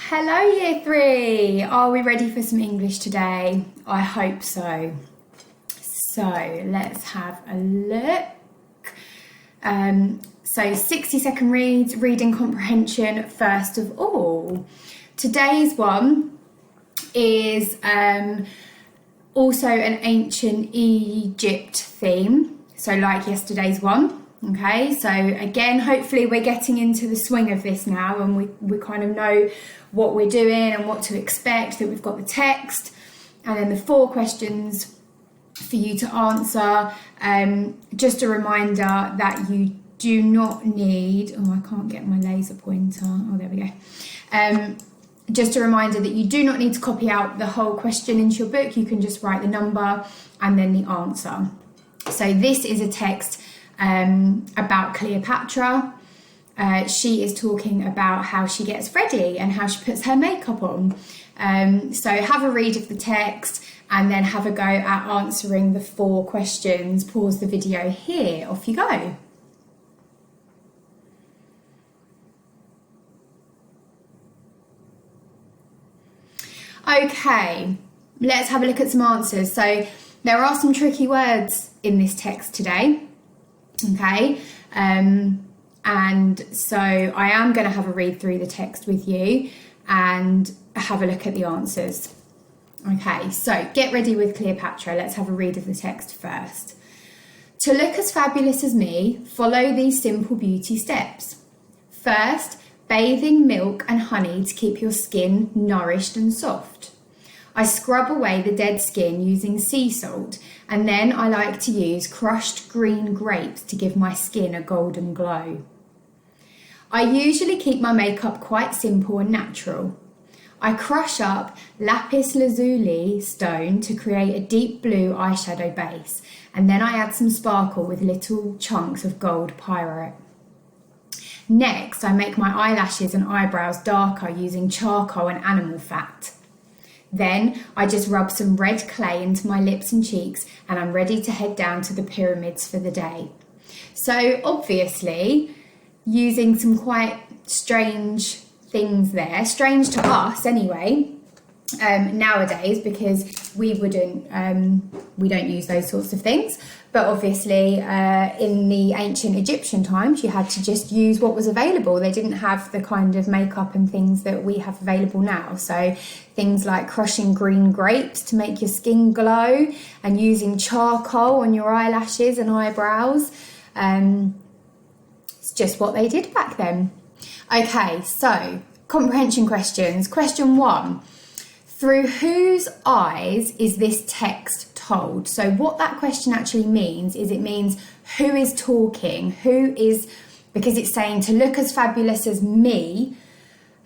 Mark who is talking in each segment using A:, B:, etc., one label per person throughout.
A: Hello Year 3! Are we ready for some English today? I hope so. So let's have a look. 60-second reads, reading comprehension first of all. Today's one is also an ancient Egypt theme, so like yesterday's one. Okay, so again, hopefully we're getting into the swing of this now and we kind of know what we're doing and what to expect, that we've got the text and then the 4 questions for you to answer. Just a reminder that you do not need, I can't get my laser pointer, there we go. Just a reminder that you do not need to copy out the whole question into your book. You can just write the number and then the answer. So this is a text about Cleopatra. She is talking about how she gets ready and how she puts her makeup on. So have a read of the text and then have a go at answering the 4 questions. Pause the video here. Off you go. Okay, let's have a look at some answers. So there are some tricky words in this text today. Okay, and so I am going to have a read through the text with you and have a look at the answers. Okay, so get ready with Cleopatra. Let's have a read of the text first. To look as fabulous as me, follow these simple beauty steps. First, bathing milk and honey to keep your skin nourished and soft. I scrub away the dead skin using sea salt, and then I like to use crushed green grapes to give my skin a golden glow. I usually keep my makeup quite simple and natural. I crush up lapis lazuli stone to create a deep blue eyeshadow base, and then I add some sparkle with little chunks of gold pyrite. Next, I make my eyelashes and eyebrows darker using charcoal and animal fat. Then I just rub some red clay into my lips and cheeks and I'm ready to head down to the pyramids for the day. So obviously using some quite strange things there, strange to us anyway, nowadays, because we don't use those sorts of things. But obviously in the ancient Egyptian times, you had to just use what was available. They didn't have the kind of makeup and things that we have available now. So things like crushing green grapes to make your skin glow and using charcoal on your eyelashes and eyebrows. It's just what they did back then. Okay, so comprehension questions. Question 1. Through whose eyes is this text told? So what that question actually means is it means who is talking, because it's saying to look as fabulous as me,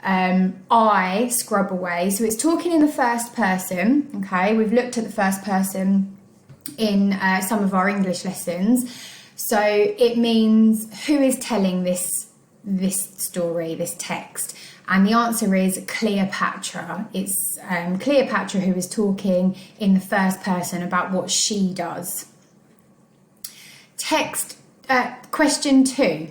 A: I scrub away. So it's talking in the first person, okay? We've looked at the first person in some of our English lessons. So it means who is telling this story, this text. And the answer is Cleopatra. It's Cleopatra who is talking in the first person about what she does. Question 2.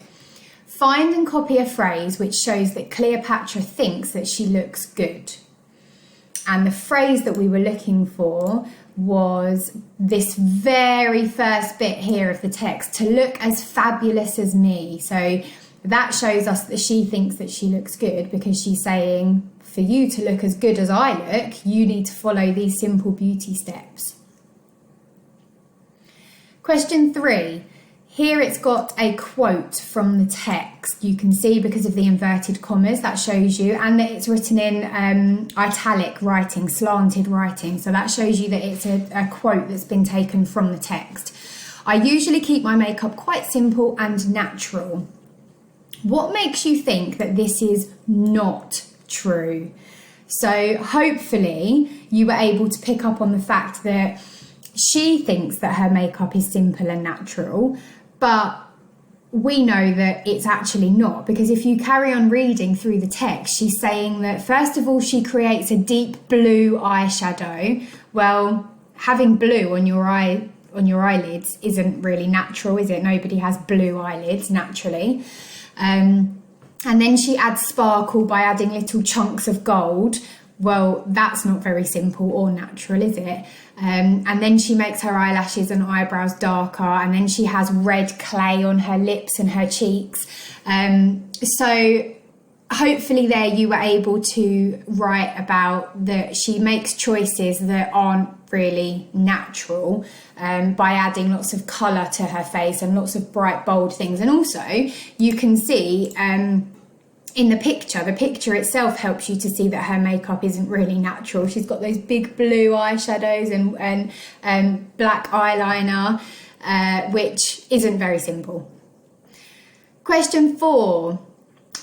A: Find and copy a phrase which shows that Cleopatra thinks that she looks good. And the phrase that we were looking for was this very first bit here of the text, to look as fabulous as me. So that shows us that she thinks that she looks good, because she's saying, for you to look as good as I look, you need to follow these simple beauty steps. Question 3. Here it's got a quote from the text. You can see because of the inverted commas, that shows you, and that it's written in italic writing, slanted writing. So that shows you that it's a quote that's been taken from the text. I usually keep my makeup quite simple and natural. What makes you think that this is not true? So hopefully you were able to pick up on the fact that she thinks that her makeup is simple and natural, but we know that it's actually not, because if you carry on reading through the text, she's saying that first of all she creates a deep blue eyeshadow. Well, having blue on your eyelids isn't really natural, is it? Nobody has blue eyelids naturally. And then she adds sparkle by adding little chunks of gold. Well, that's not very simple or natural, is it? And then she makes her eyelashes and eyebrows darker, and then she has red clay on her lips and her cheeks. So hopefully there you were able to write about that she makes choices that aren't really natural by adding lots of colour to her face and lots of bright, bold things. And also you can see in the picture itself helps you to see that her makeup isn't really natural. She's got those big blue eyeshadows and black eyeliner, which isn't very simple. Question 4.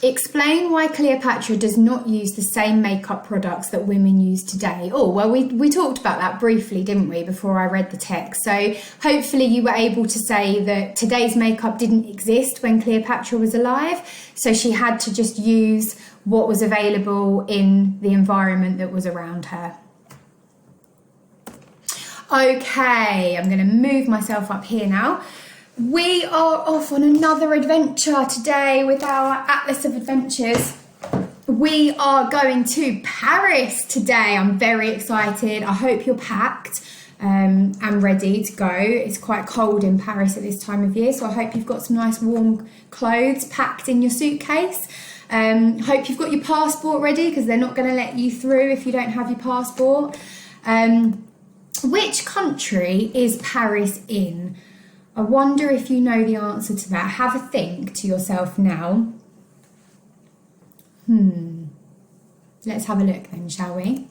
A: Explain why Cleopatra does not use the same makeup products that women use today. Oh, well, we talked about that briefly, didn't we, before I read the text. So hopefully you were able to say that today's makeup didn't exist when Cleopatra was alive. So she had to just use what was available in the environment that was around her. Okay, I'm going to move myself up here now. We are off on another adventure today with our Atlas of Adventures. We are going to Paris today. I'm very excited. I hope you're packed and ready to go. It's quite cold in Paris at this time of year, so I hope you've got some nice warm clothes packed in your suitcase. Hope you've got your passport ready, because they're not going to let you through if you don't have your passport. Which country is Paris in? I wonder if you know the answer to that. Have a think to yourself now. Let's have a look then, shall we?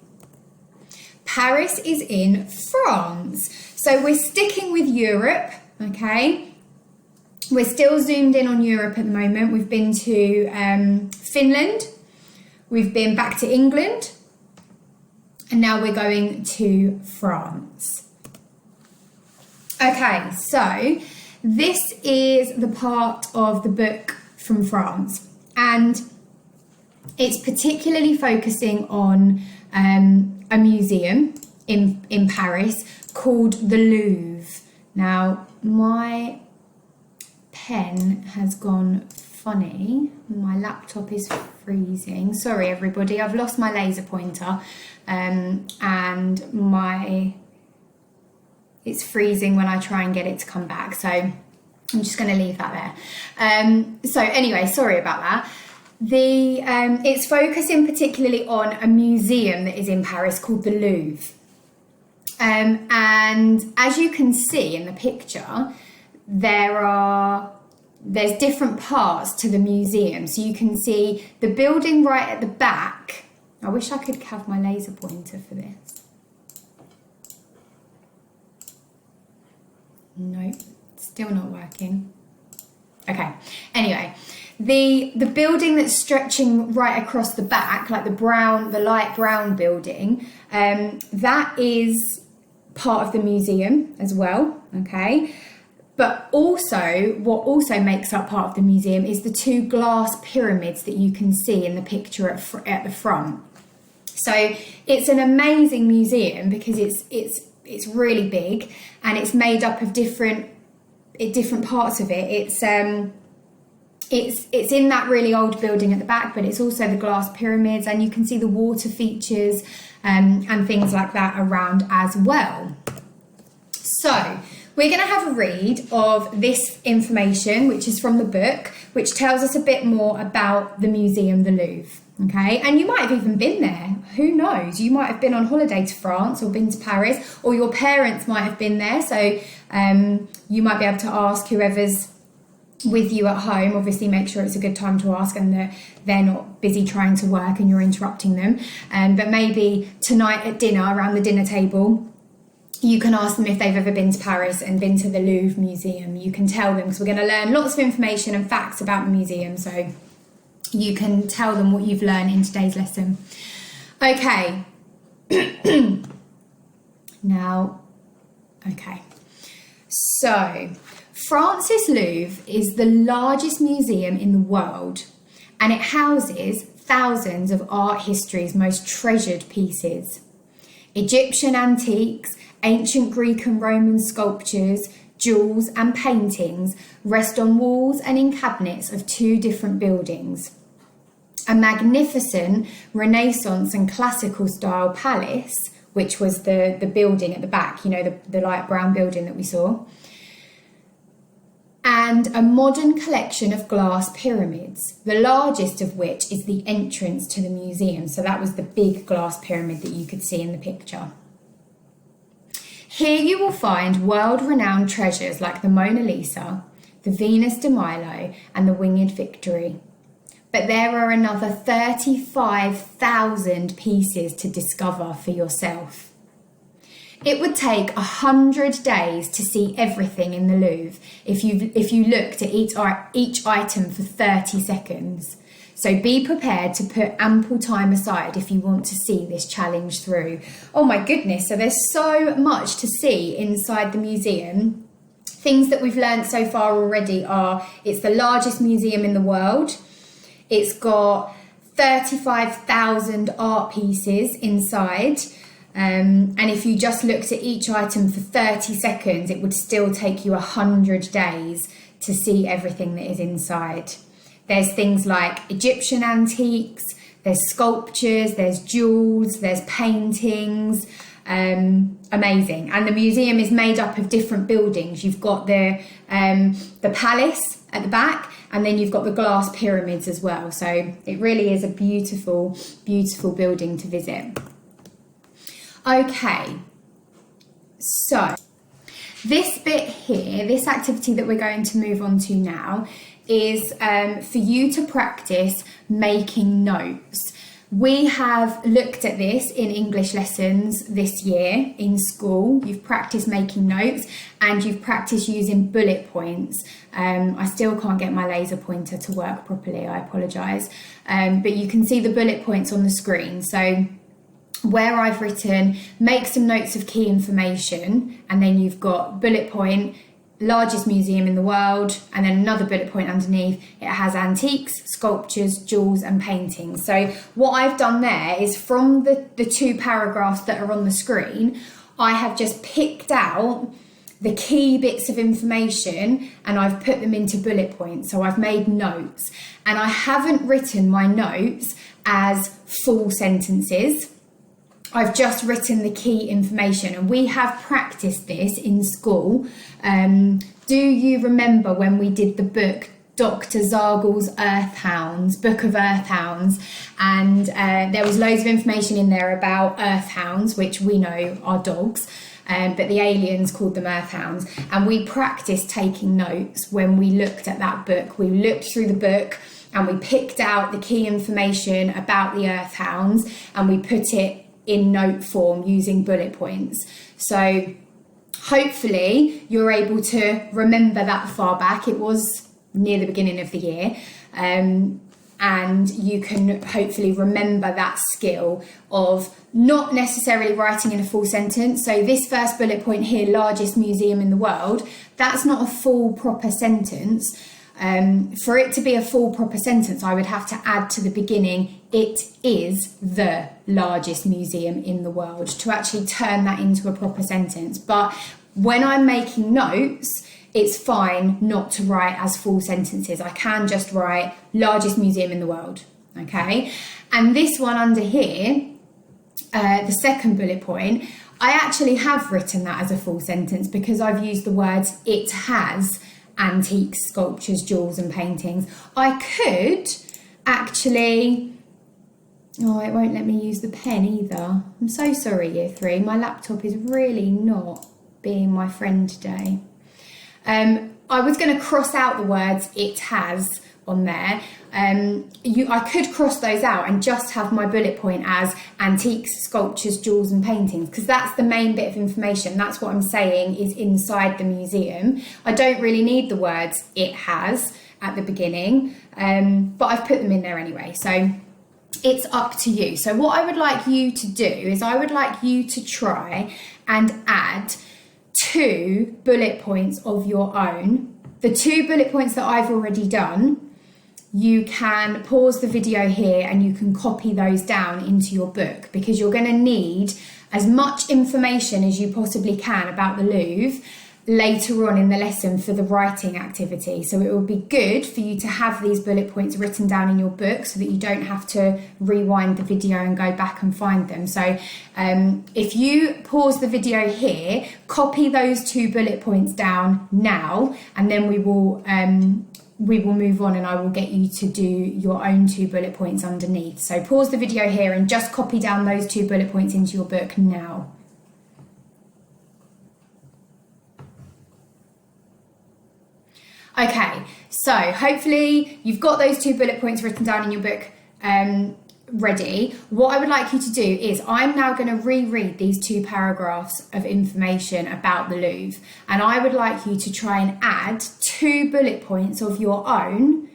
A: Paris is in France. So we're sticking with Europe, okay? We're still zoomed in on Europe at the moment. We've been to Finland. We've been back to England. And now we're going to France. Okay, so this is the part of the book from France, and it's particularly focusing on a museum in Paris called the Louvre. Now, my pen has gone funny. My laptop is freezing. Sorry, everybody. I've lost my laser pointer, and it's freezing when I try and get it to come back. So I'm just going to leave that there. So anyway, sorry about that. It's focusing particularly on a museum that is in Paris called the Louvre. And as you can see in the picture, there's different parts to the museum. So you can see the building right at the back. I wish I could have my laser pointer for this. No, still not working. Okay, anyway, the building that's stretching right across the back, like the light brown building, that is part of the museum as well, okay? But also, what also makes up part of the museum is the two glass pyramids that you can see in the picture at the front. So it's an amazing museum because it's really big, and it's made up of different parts of it. It's in that really old building at the back, but it's also the glass pyramids, and you can see the water features and things like that around as well. So we're going to have a read of this information, which is from the book, which tells us a bit more about the museum, the Louvre. Okay, and you might have even been there. Who knows? You might have been on holiday to France or been to Paris, or your parents might have been there. So you might be able to ask whoever's with you at home. Obviously, make sure it's a good time to ask and that they're not busy trying to work and you're interrupting them. But maybe tonight at dinner, around the dinner table, you can ask them if they've ever been to Paris and been to the Louvre Museum. You can tell them, because we're going to learn lots of information and facts about the museum. So you can tell them what you've learned in today's lesson. Okay. Now, okay. So, France's Louvre is the largest museum in the world, and it houses thousands of art history's most treasured pieces. Egyptian antiques, ancient Greek and Roman sculptures, jewels and paintings rest on walls and in cabinets of two different buildings. a magnificent Renaissance and classical style palace, which was the building at the back, you know, the light brown building that we saw, and a modern collection of glass pyramids, the largest of which is the entrance to the museum. So that was the big glass pyramid that you could see in the picture. Here you will find world-renowned treasures like the Mona Lisa, the Venus de Milo, and the Winged Victory. But there are another 35,000 pieces to discover for yourself. It would take 100 days to see everything in the Louvre if you looked at each item for 30 seconds. So be prepared to put ample time aside if you want to see this challenge through. Oh my goodness, so there's so much to see inside the museum. Things that we've learned so far already are it's the largest museum in the world. It's got 35,000 art pieces inside. And if you just looked at each item for 30 seconds, it would still take you 100 days to see everything that is inside. There's things like Egyptian antiques, there's sculptures, there's jewels, there's paintings, amazing. And the museum is made up of different buildings. You've got the palace at the back, and then you've got the glass pyramids as well. So it really is a beautiful, beautiful building to visit. Okay, so this bit here, this activity that we're going to move on to now is for you to practice making notes. We have looked at this in English lessons this year in school. You've practiced making notes and you've practiced using bullet points. I still can't get my laser pointer to work properly, I apologise. But you can see the bullet points on the screen. So where I've written, make some notes of key information, and then you've got bullet point, largest museum in the world, and then another bullet point underneath. It has antiques, sculptures, jewels and paintings. So what I've done there is from the two paragraphs that are on the screen, I have just picked out the key bits of information and I've put them into bullet points. So I've made notes, and I haven't written my notes as full sentences. I've just written the key information, and we have practiced this in school. Do you remember when we did the book Dr. Zargel's Earthhounds, Book of Earthhounds, and there was loads of information in there about earthhounds, which we know are dogs, but the aliens called them earthhounds, and we practiced taking notes when we looked at that book. We looked through the book and we picked out the key information about the earthhounds and we put it in note form using bullet points. So hopefully you're able to remember that far back. It was near the beginning of the year, and you can hopefully remember that skill of not necessarily writing in a full sentence. So this first bullet point here, largest museum in the world, that's not a full proper sentence. For it to be a full proper sentence, I would have to add to the beginning, it is the largest museum in the world, to actually turn that into a proper sentence. But when I'm making notes, it's fine not to write as full sentences. I can just write largest museum in the world, okay? And this one under here, the second bullet point, I actually have written that as a full sentence because I've used the words it has antiques, sculptures, jewels and paintings. I could actually, oh, it won't let me use the pen either. I'm so sorry, year 3. My laptop is really not being my friend today. I was going to cross out the words it has on there. I could cross those out and just have my bullet point as antiques, sculptures, jewels and paintings, because that's the main bit of information. That's what I'm saying is inside the museum. I don't really need the words it has at the beginning, but I've put them in there anyway. So it's up to you. So what I would like you to do is I would like you to try and add 2 bullet points of your own. The 2 bullet points that I've already done, you can pause the video here and you can copy those down into your book, because you're going to need as much information as you possibly can about the Louvre later on in the lesson for the writing activity. So it would be good for you to have these bullet points written down in your book so that you don't have to rewind the video and go back and find them. So if you pause the video here, copy those 2 bullet points down now, and then we will move on and I will get you to do your own 2 bullet points underneath. So pause the video here and just copy down those 2 bullet points into your book now. Okay, so hopefully you've got those 2 bullet points written down in your book ready. What I would like you to do is I'm now going to reread these 2 paragraphs of information about the Louvre, and I would like you to try and add 2 bullet points of your own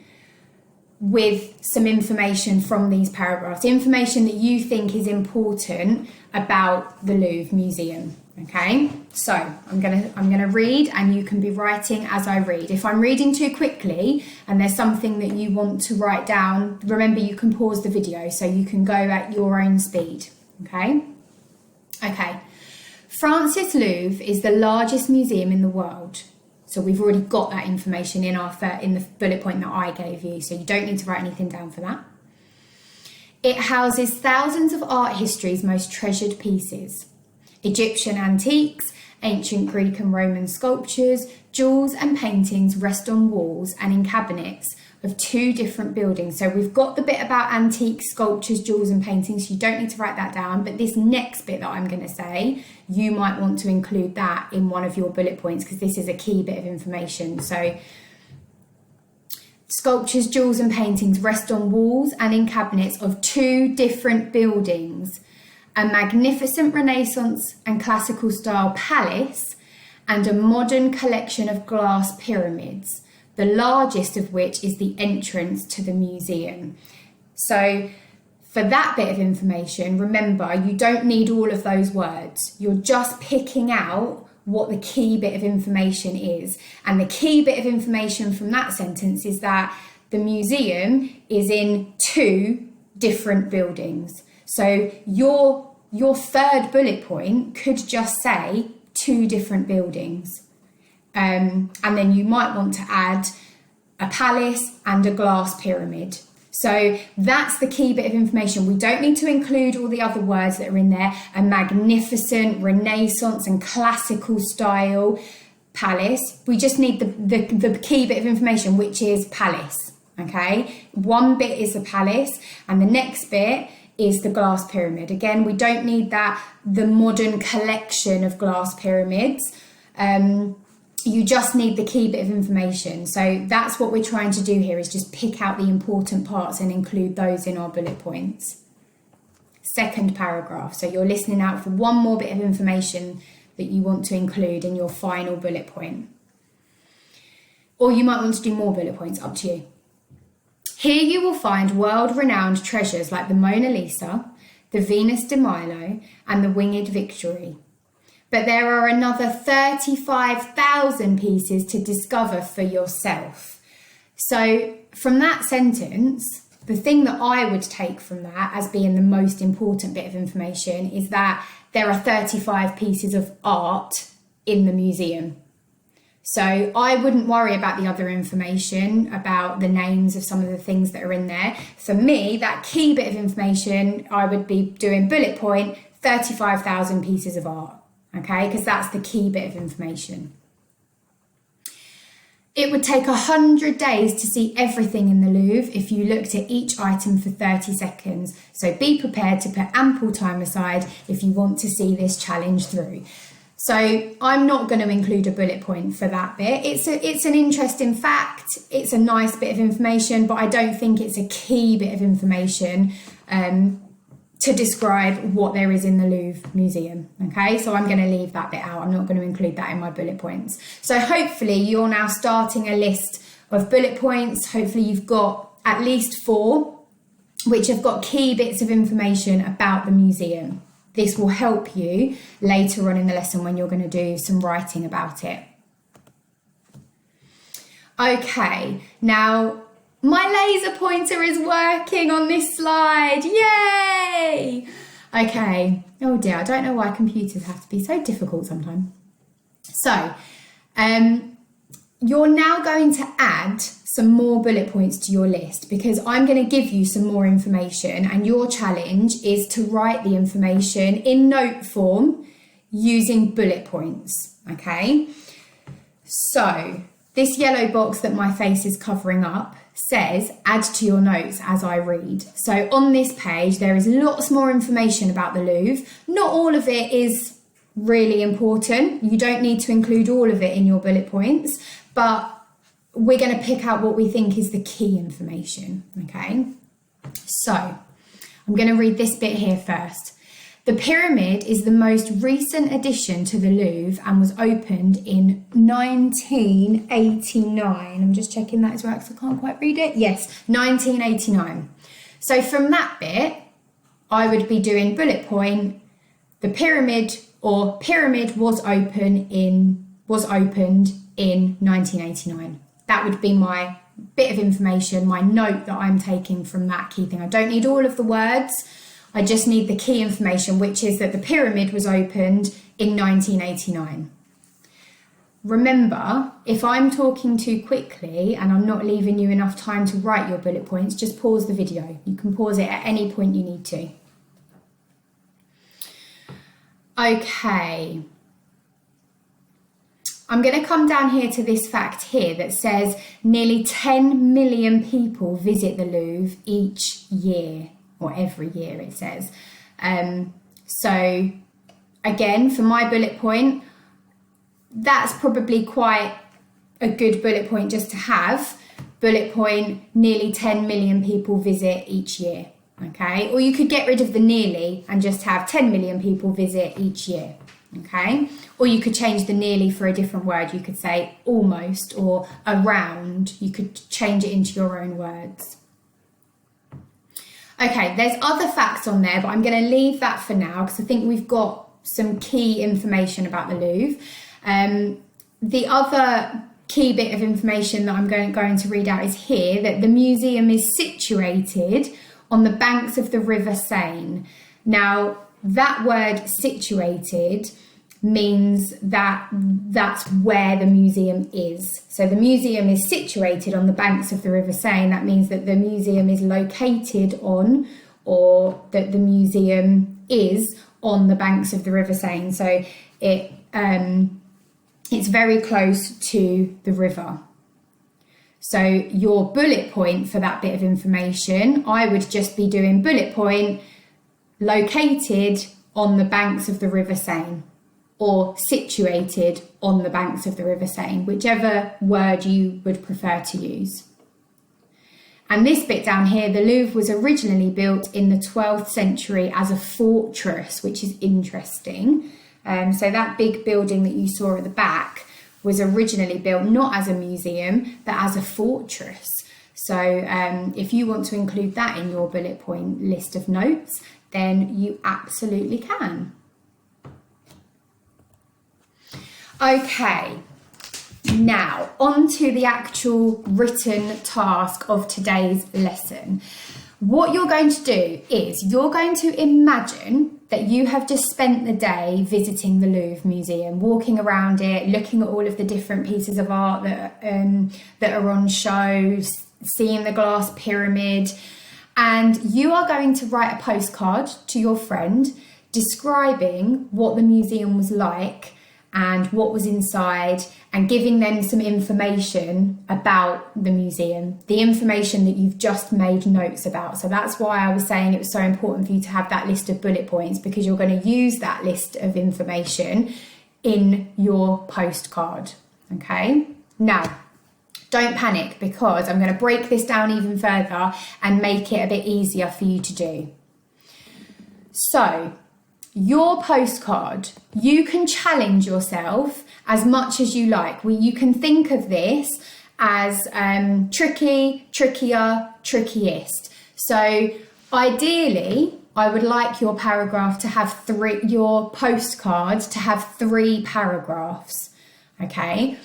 A: with some information from these paragraphs, information that you think is important about the Louvre Museum. Okay, so I'm gonna read, and you can be writing as I read. If I'm reading too quickly and there's something that you want to write down, remember you can pause the video so you can go at your own speed. Okay. France's Louvre is the largest museum in the world. So we've already got that information in the bullet point that I gave you, so you don't need to write anything down for that. It houses thousands of art history's most treasured pieces. Egyptian antiques, ancient Greek and Roman sculptures, jewels and paintings rest on walls and in cabinets of 2 different buildings. So we've got the bit about antique sculptures, jewels and paintings. You don't need to write that down, but this next bit that I'm going to say, you might want to include that in one of your bullet points because this is a key bit of information. So sculptures, jewels and paintings rest on walls and in cabinets of 2 different buildings. A magnificent Renaissance and classical style palace, and a modern collection of glass pyramids, the largest of which is the entrance to the museum. So for that bit of information, remember, you don't need all of those words. You're just picking out what the key bit of information is. And the key bit of information from that sentence is that the museum is in 2 different buildings. So your 3rd bullet point could just say 2 different buildings. And then you might want to add a palace and a glass pyramid. So that's the key bit of information. We don't need to include all the other words that are in there. A magnificent Renaissance and classical style palace. We just need the key bit of information, which is palace. Okay, one bit is the palace and the next bit is the glass pyramid. Again, we don't need the modern collection of glass pyramids. You just need the key bit of information. So that's what we're trying to do here, is just pick out the important parts and include those in our bullet points. 2nd paragraph. So you're listening out for one more bit of information that you want to include in your final bullet point. Or you might want to do more bullet points, up to you. Here you will find world-renowned treasures like the Mona Lisa, the Venus de Milo, and the Winged Victory. But there are another 35,000 pieces to discover for yourself. So from that sentence, the thing that I would take from that as being the most important bit of information is that there are 35 pieces of art in the museum. So I wouldn't worry about the other information, about the names of some of the things that are in there. For me, that key bit of information, I would be doing bullet point 35,000 pieces of art, okay? Because that's the key bit of information. It would take 100 days to see everything in the Louvre if you looked at each item for 30 seconds. So be prepared to put ample time aside if you want to see this challenge through. So I'm not going to include a bullet point for that bit. It's an interesting fact. It's a nice bit of information, but I don't think it's a key bit of information to describe what there is in the Louvre Museum. Okay, so I'm going to leave that bit out. I'm not going to include that in my bullet points. So hopefully you're now starting a list of bullet points. Hopefully you've got at least 4, which have got key bits of information about the museum. This will help you later on in the lesson when you're going to do some writing about it. Okay, now my laser pointer is working on this slide. Yay! Okay. Oh dear, I don't know why computers have to be so difficult sometimes. So, You're now going to add some more bullet points to your list because I'm going to give you some more information, and your challenge is to write the information in note form using bullet points, okay? So this yellow box that my face is covering up says add to your notes as I read. So on this page there is lots more information about the Louvre. Not all of it is really important. You don't need to include all of it in your bullet points, but we're going to pick out what we think is the key information, okay? So I'm going to read this bit here first. The pyramid is the most recent addition to the Louvre and was opened in 1989. I'm just checking that is right because I can't quite read it. Yes, 1989. So from that bit, I would be doing bullet point, the pyramid was opened in 1989. That would be my bit of information, my note that I'm taking from that key thing. I don't need all of the words. I just need the key information, which is that the pyramid was opened in 1989. Remember, if I'm talking too quickly and I'm not leaving you enough time to write your bullet points, just pause the video. You can pause it at any point you need to. Okay. I'm going to come down here to this fact here that says nearly 10 million people visit the Louvre each year, or every year it says. So again, for my bullet point, that's probably quite a good bullet point just to have. Bullet point, nearly 10 million people visit each year, okay? Or you could get rid of the nearly and just have 10 million people visit each year. Okay, or you could change the nearly for a different word. You could say almost or around. You could change it into your own words. Okay, there's other facts on there, but I'm going to leave that for now because I think we've got some key information about the Louvre. The other key bit of information that I'm going to read out is here, that the museum is situated on the banks of the River Seine. Now, that word situated means that that's where the museum is. So the museum is situated on the banks of the River Seine. That means that the museum is located on, or that the museum is on the banks of the River Seine. So it's very close to the river. So your bullet point for that bit of information, I would just be doing bullet point, located on the banks of the River Seine, or situated on the banks of the River Seine, whichever word you would prefer to use. And this bit down here, the Louvre was originally built in the 12th century as a fortress, which is interesting. So that big building that you saw at the back was originally built not as a museum, but as a fortress. So if you want to include that in your bullet point list of notes, then you absolutely can. Okay, now on to the actual written task of today's lesson. What you're going to do is you're going to imagine that you have just spent the day visiting the Louvre Museum, walking around it, looking at all of the different pieces of art that are on show, seeing the glass pyramid. And you are going to write a postcard to your friend describing what the museum was like and what was inside, and giving them some information about the museum, the information that you've just made notes about. So that's why I was saying it was so important for you to have that list of bullet points, because you're going to use that list of information in your postcard. Okay, now don't panic, because I'm going to break this down even further and make it a bit easier for you to do. So your postcard, you can challenge yourself as much as you like. You can think of this as tricky, trickier, trickiest. So ideally, I would like your paragraph to have your postcard to have 3 paragraphs. Okay.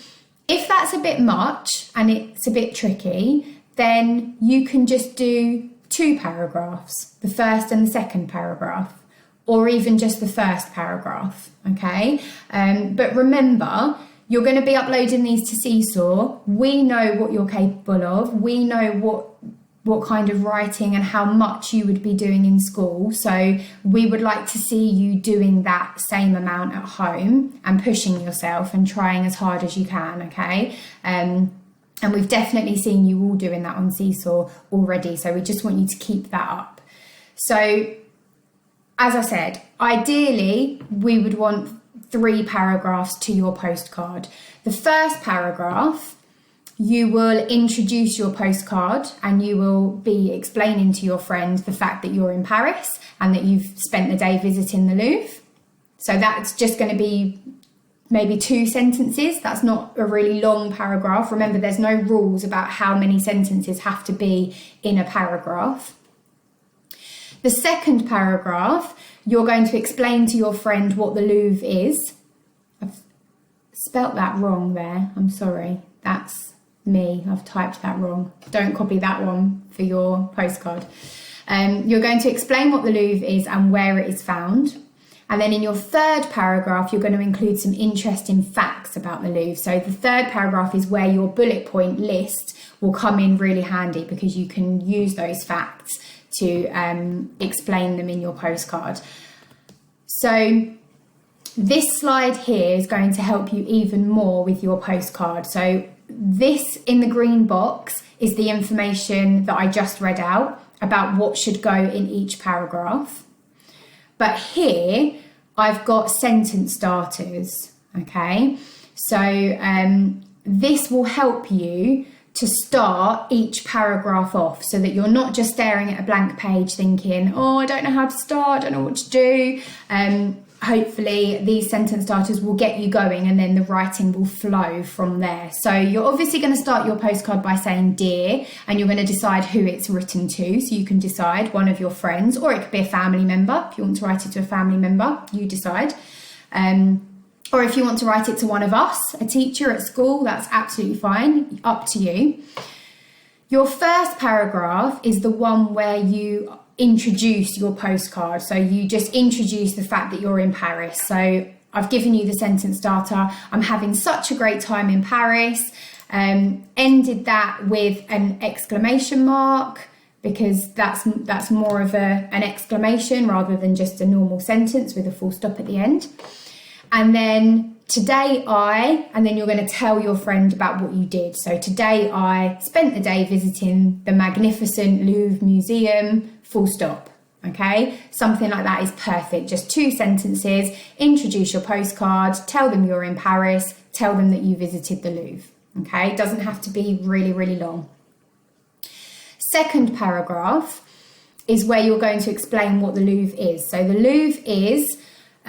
A: If that's a bit much and it's a bit tricky, then you can just do 2 paragraphs, the first and the second paragraph, or even just the first paragraph, okay? But remember, you're going to be uploading these to Seesaw. We know what you're capable of. We know what kind of writing and how much you would be doing in school. So we would like to see you doing that same amount at home and pushing yourself and trying as hard as you can, okay? And we've definitely seen you all doing that on Seesaw already. So we just want you to keep that up. So as I said, ideally, we would want 3 paragraphs to your postcard. The first paragraph, you will introduce your postcard and you will be explaining to your friend the fact that you're in Paris and that you've spent the day visiting the Louvre. So that's just going to be maybe 2 sentences. That's not a really long paragraph. Remember, there's no rules about how many sentences have to be in a paragraph. The second paragraph, you're going to explain to your friend what the Louvre is. I've spelt that wrong there. I'm sorry. That's me. I've typed that wrong. Don't copy that one for your postcard. You're going to explain what the Louvre is and where it is found. And then in your third paragraph, you're going to include some interesting facts about the Louvre. So the third paragraph is where your bullet point list will come in really handy, because you can use those facts to explain them in your postcard. So this slide here is going to help you even more with your postcard. So this in the green box is the information that I just read out about what should go in each paragraph. But here I've got sentence starters, okay? So this will help you to start each paragraph off so that you're not just staring at a blank page thinking, oh, I don't know how to start, I don't know what to do. Hopefully these sentence starters will get you going and then the writing will flow from there. So you're obviously going to start your postcard by saying dear, and you're going to decide who it's written to. So you can decide one of your friends, or it could be a family member. If you want to write it to a family member, you decide. Or if you want to write it to one of us, a teacher at school, that's absolutely fine, up to you. Your first paragraph is the one where you introduce your postcard. So you just introduce the fact that you're in Paris. So I've given you the sentence starter, I'm having such a great time in Paris. Ended that with an exclamation mark, because that's more of an exclamation rather than just a normal sentence with a full stop at the end. And then today and then you're going to tell your friend about what you did. So today I spent the day visiting the magnificent Louvre Museum, full stop. Okay, something like that is perfect. Just 2 sentences, introduce your postcard, tell them you're in Paris, tell them that you visited the Louvre. Okay, it doesn't have to be really, really long. Second paragraph is where you're going to explain what the Louvre is. So the Louvre is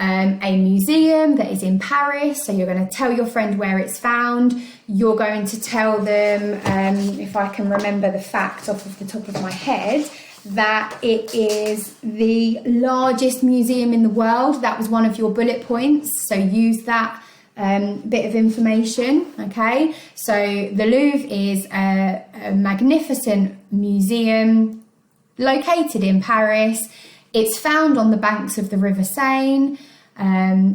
A: a museum that is in Paris. So you're going to tell your friend where it's found. You're going to tell them, if I can remember the fact off of the top of my head, that it is the largest museum in the world. That was one of your bullet points. So use that bit of information, okay? So the Louvre is a magnificent museum located in Paris. It's found on the banks of the River Seine.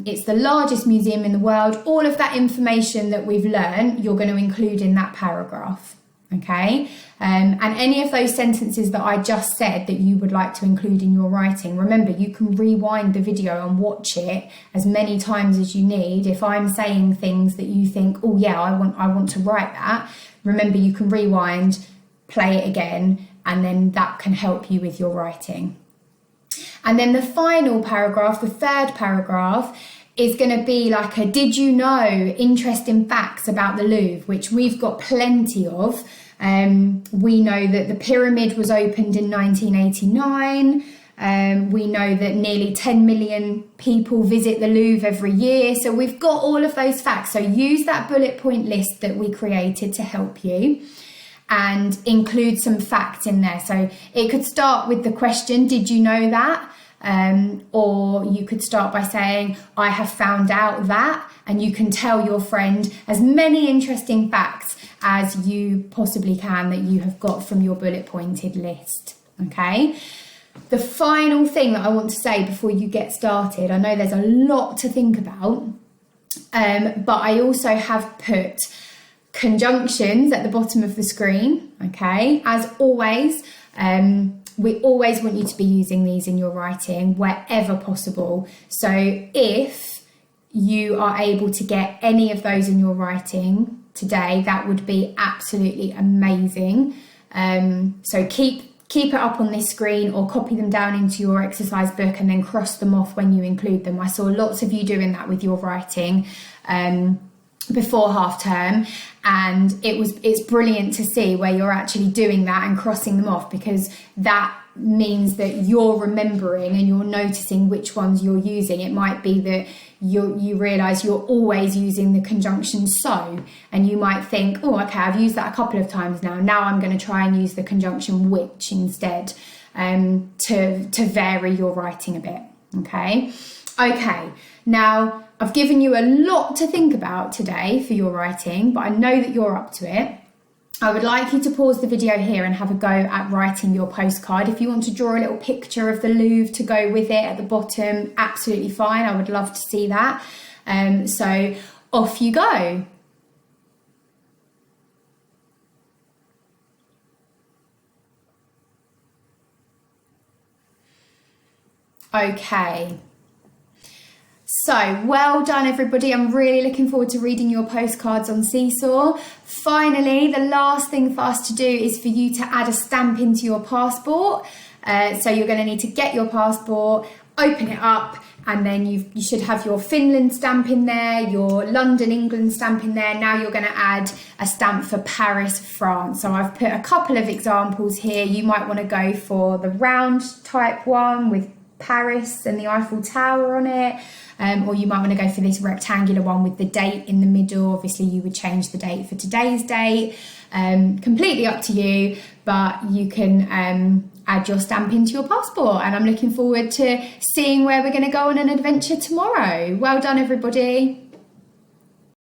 A: It's the largest museum in the world. All of that information that we've learned, you're going to include in that paragraph, okay? And any of those sentences that I just said that you would like to include in your writing, remember, you can rewind the video and watch it as many times as you need. If I'm saying things that you think, oh yeah, I want to write that, remember, you can rewind, play it again, and then that can help you with your writing. And then the final paragraph, the third paragraph, is going to be like a did you know, interesting facts about the Louvre, which we've got plenty of. We know that the pyramid was opened in 1989. We know that nearly 10 million people visit the Louvre every year. So we've got all of those facts. So use that bullet point list that we created to help you and include some facts in there. So it could start with the question, did you know that? Or you could start by saying, I have found out that, and you can tell your friend as many interesting facts as you possibly can that you have got from your bullet pointed list, okay? The final thing that I want to say before you get started, I know there's a lot to think about, But I also have put conjunctions at the bottom of the screen, okay? As always, we always want you to be using these in your writing wherever possible. So if you are able to get any of those in your writing today, that would be absolutely amazing. So keep it up on this screen or copy them down into your exercise book and then cross them off when you include them. I saw lots of you doing that with your writing before half term, and it's brilliant to see where you're actually doing that and crossing them off, because that means that you're remembering and you're noticing which ones you're using. It might be that you realise you're always using the conjunction so, and you might think, oh, okay, I've used that a couple of times now I'm going to try and use the conjunction which instead, to vary your writing a bit. Okay, now I've given you a lot to think about today for your writing, but I know that you're up to it. I would like you to pause the video here and have a go at writing your postcard. If you want to draw a little picture of the Louvre to go with it at the bottom, absolutely fine. I would love to see that. So off you go. Okay. So, well done everybody. I'm really looking forward to reading your postcards on Seesaw. Finally, the last thing for us to do is for you to add a stamp into your passport. So you're going to need to get your passport, open it up, and then you should have your Finland stamp in there, your London, England stamp in there. Now you're going to add a stamp for Paris, France. So I've put a couple of examples here. You might want to go for the round type one with Paris and the Eiffel Tower on it. Or you might want to go for this rectangular one with the date in the middle. Obviously, you would change the date for today's date. Completely up to you, but you can add your stamp into your passport. And I'm looking forward to seeing where we're going to go on an adventure tomorrow. Well done, everybody.